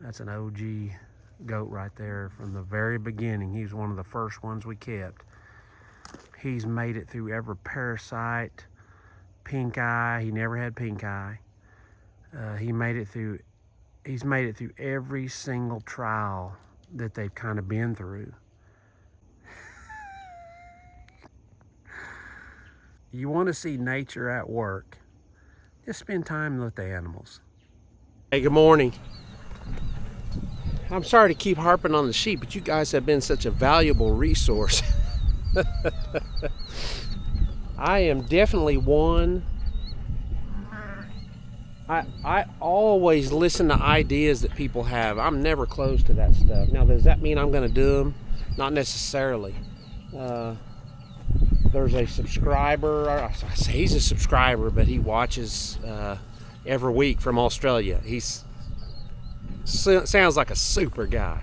That's an OG goat right there from the very beginning. He's one of the first ones we kept. He's made it through every parasite, pink eye. He never had pink eye. He's made it through every single trial that they've kind of been through. You want to see nature at work, just spend time with the animals. Hey, good morning. I'm sorry to keep harping on the sheep, but you guys have been such a valuable resource. I am definitely one. I always listen to ideas that people have. I'm never close to that stuff. Now, does that mean I'm going to do them? Not necessarily. There's a subscriber. I say he's a subscriber, but he watches every week from Australia. He sounds like a super guy.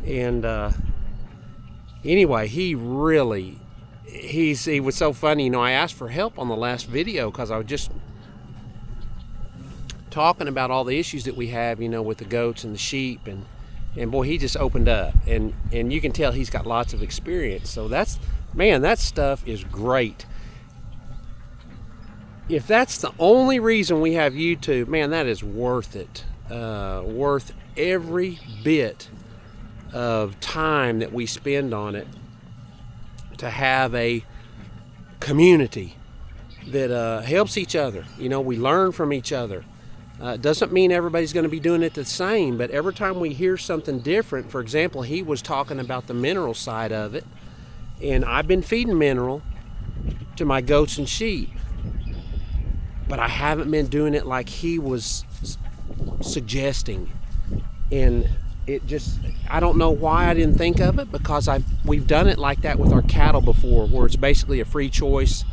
And anyway, he was so funny. You know, I asked for help on the last video because I was just talking about all the issues that we have, you know, with the goats and the sheep, and boy, he just opened up, and you can tell he's got lots of experience. So that stuff is great. If that's the only reason we have YouTube, man, that is worth it. Worth every bit of time that we spend on it, to have a community that helps each other. You know, we learn from each other. Doesn't mean everybody's going to be doing it the same, but every time we hear something different, for example, he was talking about the mineral side of it, and I've been feeding mineral to my goats and sheep, but I haven't been doing it like he was suggesting. And it just, I don't know why I didn't think of it, because we've done it like that with our cattle before, where it's basically a free choice,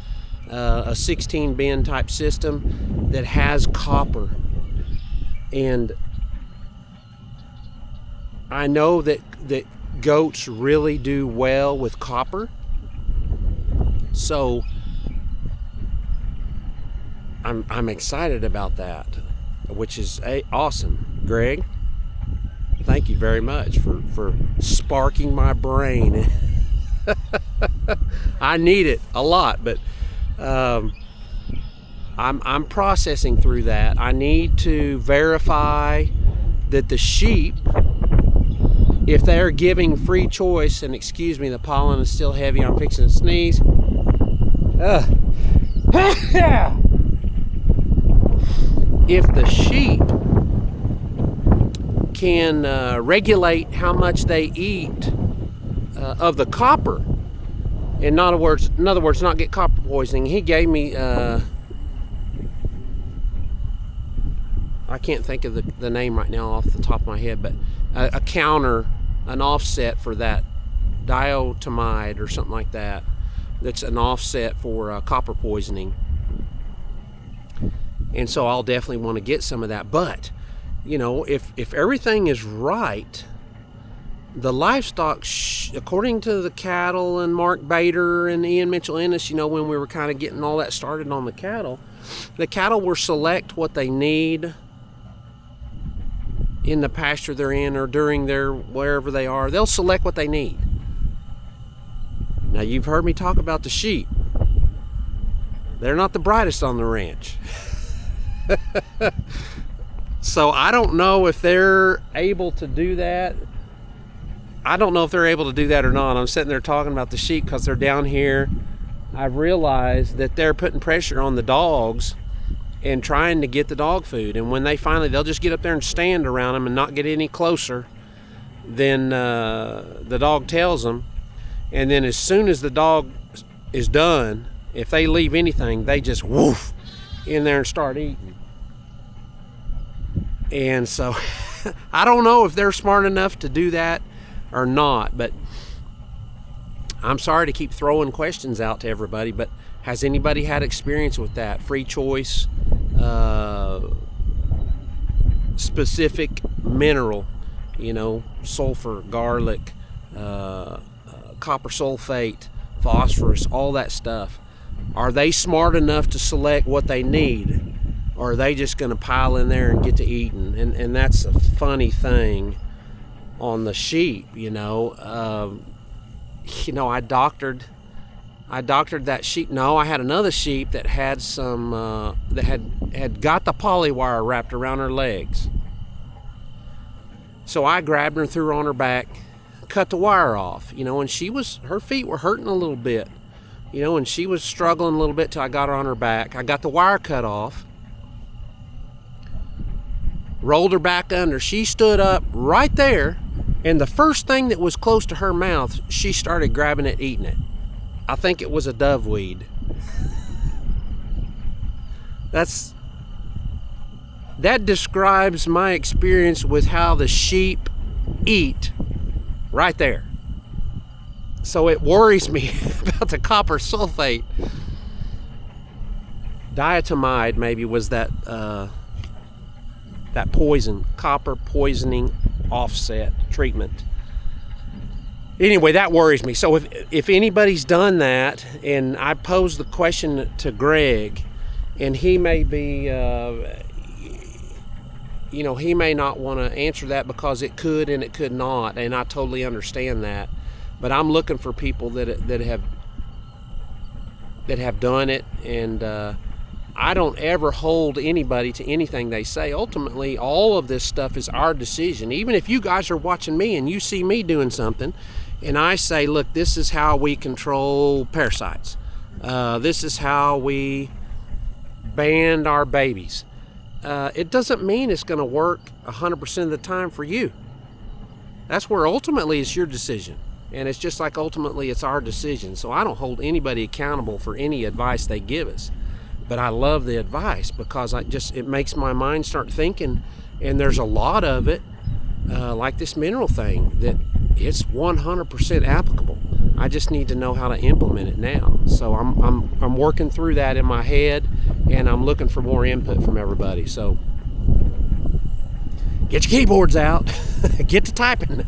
a 16 bin type system that has copper. And I know that goats really do well with copper, so I'm excited about that, which is awesome. Greg, thank you very much for sparking my brain. I need it a lot, but I'm processing through that. I need to verify that the sheep, if they're giving free choice, and excuse me, the pollen is still heavy, I'm fixing to sneeze. If the sheep can regulate how much they eat of the copper, in other words, not get copper poisoning. He gave me, I can't think of the name right now off the top of my head, but a counter, an offset for that diatomide or something like that. That's an offset for copper poisoning. And so I'll definitely want to get some of that. But, you know, if everything is right, the livestock, according to the cattle and Mark Bader and Ian Mitchell-Ennis, you know, when we were kind of getting all that started on the cattle will select what they need in the pasture they're in, or during their, wherever they are, they'll select what they need. Now, you've heard me talk about the sheep. They're not the brightest on the ranch. So I don't know if they're able to do that. I don't know if they're able to do that or not. I'm sitting there talking about the sheep because they're down here. I realized that they're putting pressure on the dogs and trying to get the dog food. And when they'll just get up there and stand around them and not get any closer than the dog tells them. And then as soon as the dog is done, if they leave anything, they just woof in there and start eating. And so I don't know if they're smart enough to do that or not, but I'm sorry to keep throwing questions out to everybody, but has anybody had experience with that? Free choice, specific mineral, you know, sulfur, garlic, copper sulfate, phosphorus, all that stuff. Are they smart enough to select what they need? or are they just going to pile in there and get to eating? And that's a funny thing on the sheep, you know. I doctored that sheep. No, I had another sheep that had some that had got the poly wire wrapped around her legs. So I grabbed her and threw her on her back, cut the wire off, you know, and her feet were hurting a little bit, you know, and she was struggling a little bit till I got her on her back. I got the wire cut off, rolled her back under. She stood up right there, and the first thing that was close to her mouth, she started grabbing it, eating it. I think it was a doveweed. That describes my experience with how the sheep eat right there. So it worries me about the copper sulfate. Diatomide maybe was that poison, copper poisoning offset treatment. Anyway, that worries me. So if anybody's done that, and I posed the question to Greg, and he may be, he may not want to answer that because it could and it could not, and I totally understand that. But I'm looking for people that have done it, and I don't ever hold anybody to anything they say. Ultimately, all of this stuff is our decision. Even if you guys are watching me and you see me doing something, and I say, look, this is how we control parasites. This is how we band our babies. It doesn't mean it's going to work 100% of the time for you. That's where ultimately it's your decision. And it's just like ultimately it's our decision. So I don't hold anybody accountable for any advice they give us. But I love the advice because it makes my mind start thinking. And there's a lot of it, like this mineral thing, that it's 100% applicable. I just need to know how to implement it now. So I'm working through that in my head, and I'm looking for more input from everybody. So get your keyboards out, get to typing.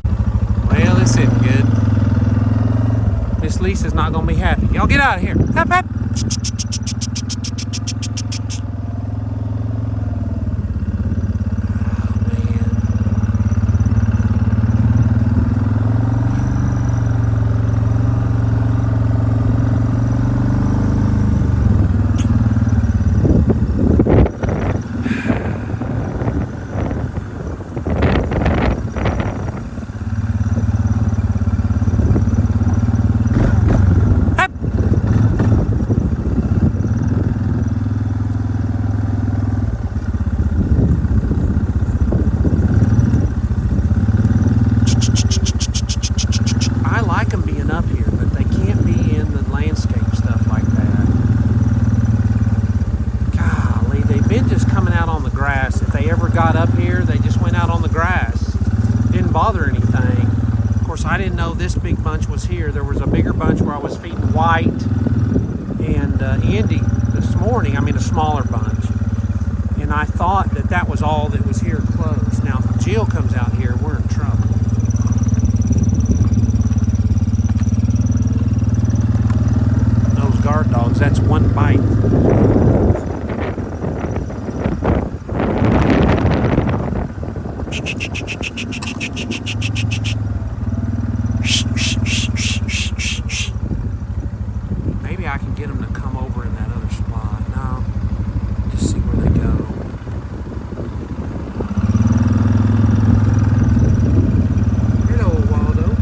Well, it's getting good. Miss Lisa's not gonna be happy. Y'all get out of here. Hop, hop. Got up here, they just went out on the grass. Didn't bother anything. Of course, I didn't know this big bunch was here. There was a bigger bunch where I was feeding White and Andy this morning. I mean, a smaller bunch. And I thought that was all that was here close. Now, if Jill comes out here, we're in trouble. Those guard dogs, that's one bite. Maybe I can get them to come over in that other spot. No, just see where they go. Hello, Waldo.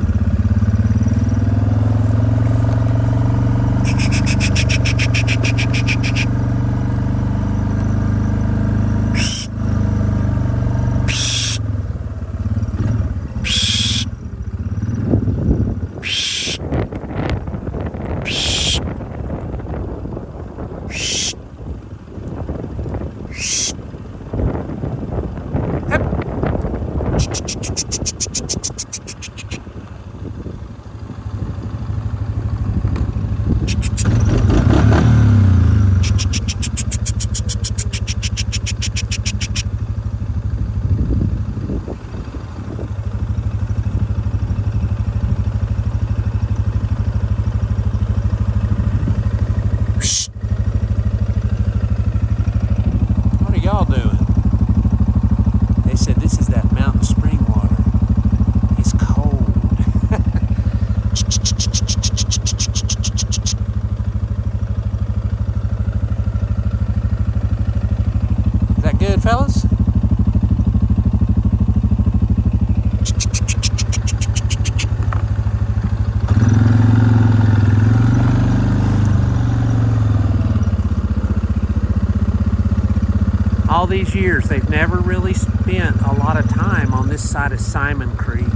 these years, they've never really spent a lot of time on this side of Simon Creek,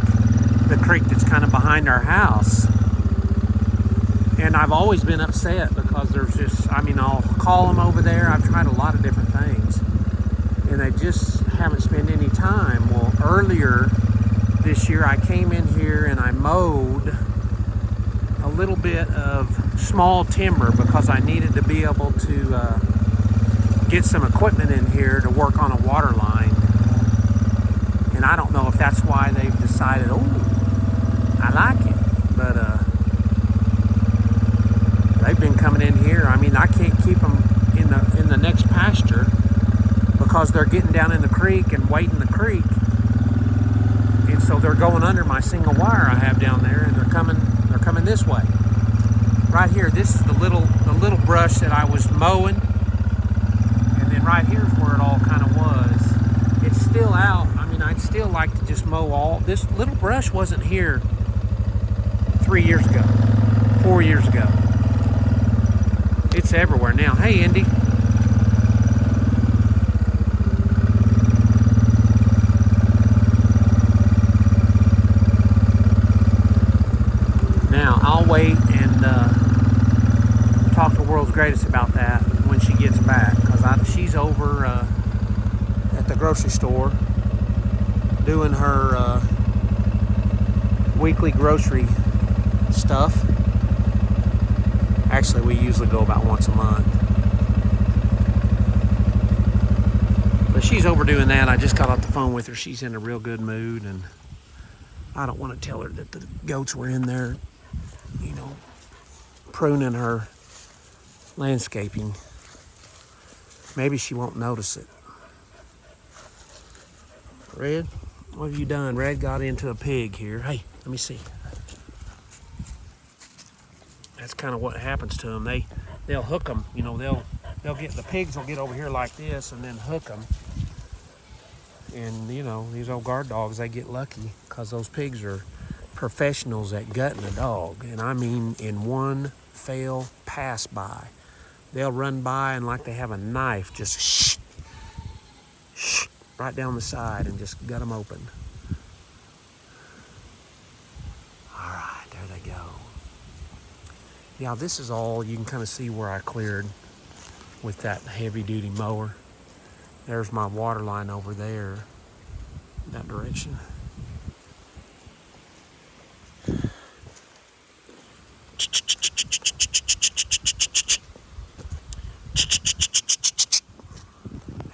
the creek that's kind of behind our house. And I've always been upset because there's just, I mean, I'll call them over there. I've tried a lot of different things, and they just haven't spent any time. Well, earlier this year, I came in here and I mowed a little bit of small timber because I needed to be able to get some equipment in here to work on a water line. And I don't know if that's why they've decided, oh, I like it, but they've been coming in here. I mean, I can't keep them in the next pasture because they're getting down in the creek and wading the creek, and so they're going under my single wire I have down there, and they're coming this way. Right here, this is the little brush that I was mowing, and then right here's where it all kind of was. It's still out. I mean, I'd still like to just mow all this little brush. Wasn't here 3 years ago, 4 years ago. It's everywhere now. Hey, Indy. Now, I'll wait and talk to World's Greatest about that when she gets back, because she's over at the grocery store doing her weekly grocery stuff. Actually, we usually go about once a month. But she's overdoing that. I just got off the phone with her. She's in a real good mood, and I don't want to tell her that the goats were in there, you know, pruning her landscaping. Maybe she won't notice it. Red, what have you done? Red got into a pig here. Hey, let me see. That's kind of what happens to them. They'll hook them, you know, they'll get, the pigs will get over here like this and then hook them. And, you know, these old guard dogs, they get lucky because those pigs are professionals at gutting a dog. And I mean, in one fail pass by, they'll run by and like they have a knife, just shh, right down the side and just gut them open. All right, there they go. Yeah, this is all, you can kind of see where I cleared with that heavy duty mower. There's my water line over there, that direction.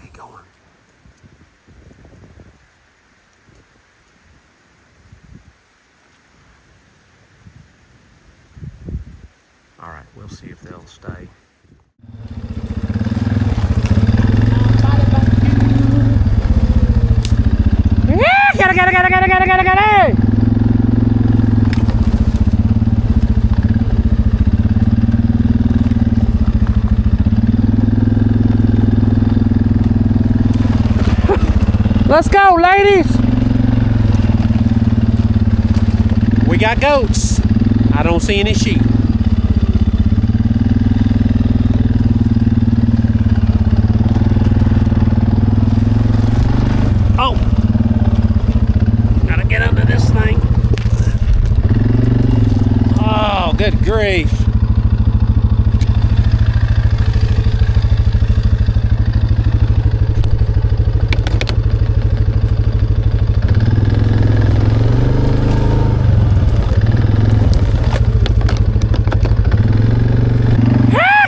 Hey, going. All right, we'll see if they'll stay. Gotta. Let's go, ladies. We got goats. I don't see any sheep. Oh, gotta get under this thing. Oh, good grief.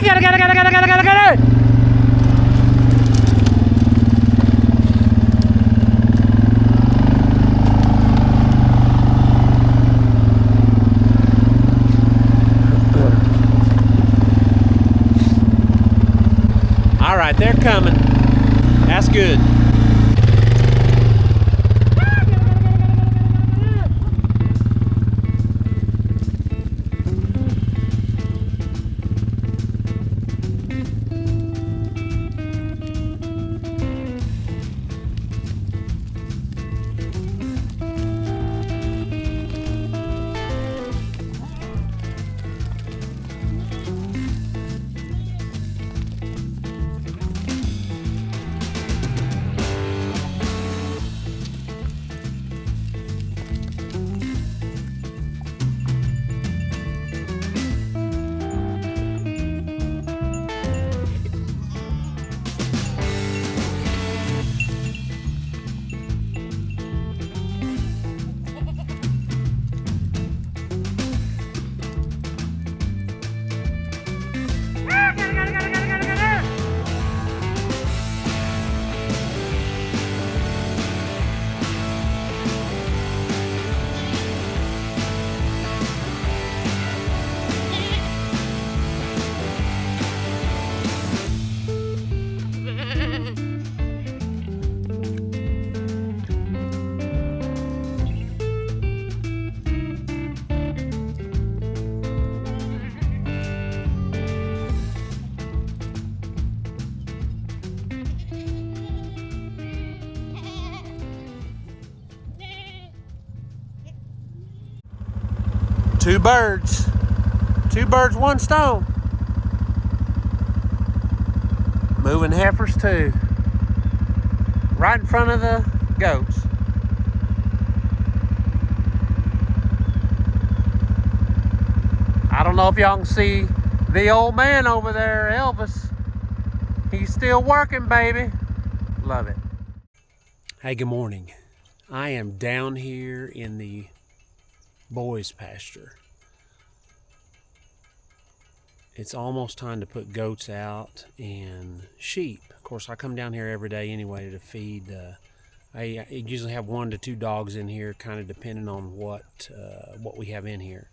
Gotta. All right, they're coming. That's good. Two birds, one stone. Moving heifers too. Right in front of the goats. I don't know if y'all can see the old man over there, Elvis. He's still working, baby. Love it. Hey, good morning. I am down here in the boys' pasture. It's almost time to put goats out and sheep. Of course, I come down here every day anyway to feed. I usually have 1 to 2 dogs in here, kind of depending on what we have in here.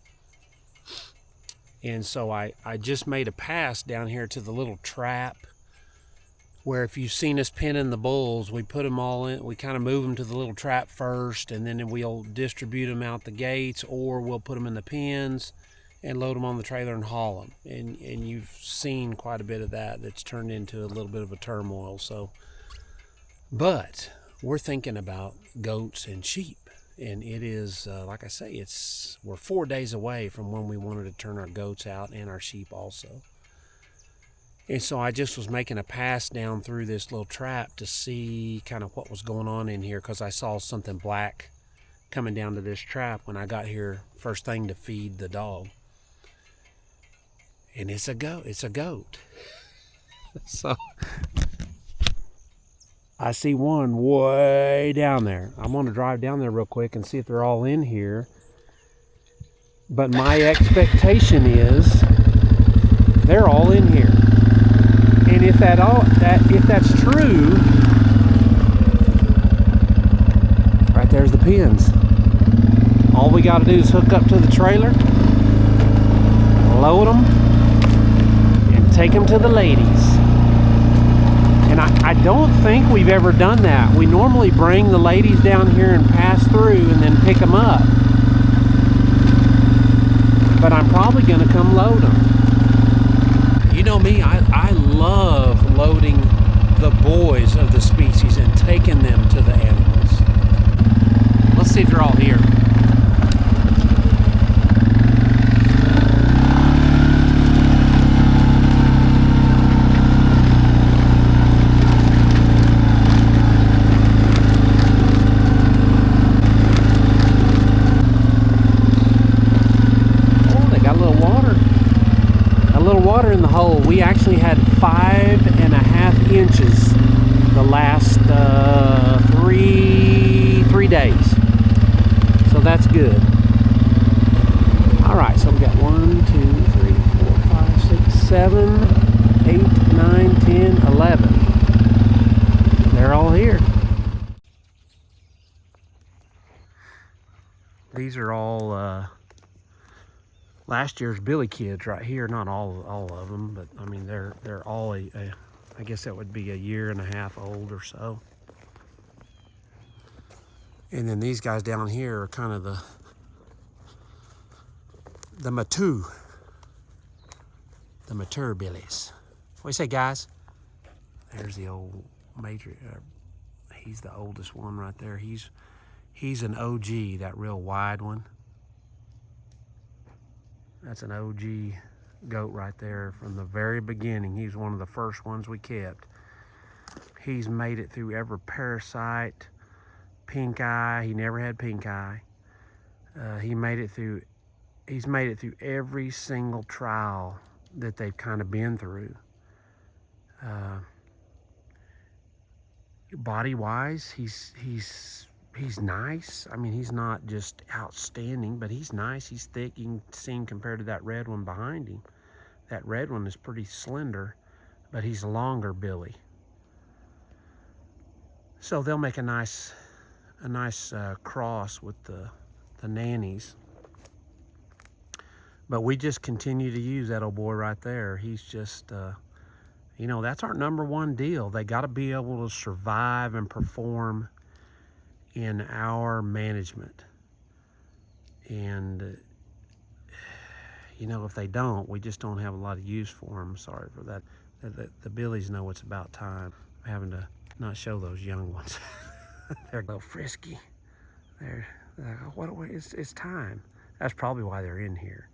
And so I just made a pass down here to the little trap where, if you've seen us pinning the bulls, we put them all in. We kind of move them to the little trap first, and then we'll distribute them out the gates, or we'll put them in the pens and load them on the trailer and haul them. And you've seen quite a bit of that. That's turned into a little bit of a turmoil. So, but we're thinking about goats and sheep. And it is, like I say, we're 4 days away from when we wanted to turn our goats out and our sheep also. And so I just was making a pass down through this little trap to see kind of what was going on in here, because I saw something black coming down to this trap when I got here first thing to feed the dog. And it's a goat. So I see one way down there. I'm going to drive down there real quick and see if they're all in here. But my expectation is they're all in here. And if that's true, right there's the pens. All we got to do is hook up to the trailer, load them, and take them to the ladies. And I don't think we've ever done that. We normally bring the ladies down here and pass through and then pick them up. But I'm probably going to come load them. You know me, I love loading the boys of the species and taking them to the animals. Let's see if they're all here. In the hole. We actually had 5.5 inches the last 3 days, so that's good. All right, so we got 1, 2, 3, 4, 5, 6, 7, 8, 9, 10, 11. They're all here. These are all last year's Billy kids right here. Not all of them, but I mean they're all I guess that would be a 1.5 years old or so. And then these guys down here are kind of the mature Billies. What do you say, guys? There's the old major. He's the oldest one right there. He's an OG, that real wide one. That's an OG goat right there from the very beginning. He's one of the first ones we kept. He's made it through every parasite, pink eye. He never had pink eye. He's made it through every single trial that they've kind of been through. Body-wise, he's nice. I mean, he's not just outstanding, but he's nice. He's thick. You can see him compared to that red one behind him. That red one is pretty slender, but he's a longer Billy. So they'll make a nice cross with the nannies. But we just continue to use that old boy right there. He's just, that's our number one deal. They got to be able to survive and perform in our management. And if they don't, we just don't have a lot of use for them. Sorry for that. The Billies know it's about time. I'm having to not show those young ones. They're a little frisky. It's time. That's probably why they're in here.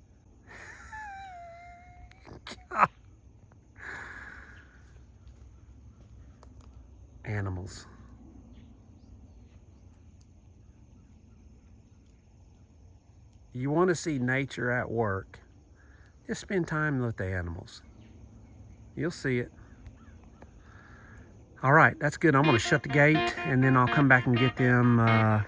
Animals. You want to see nature at work, just spend time with the animals. You'll see it. All right, that's good. I'm going to shut the gate, and then I'll come back and get them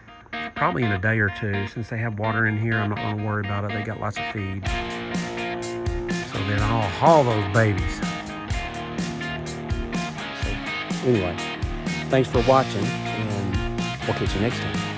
probably in a day or two. Since they have water in here, I'm not going to worry about it. They got lots of feed. So then I'll haul those babies. So anyway, thanks for watching, and we'll catch you next time.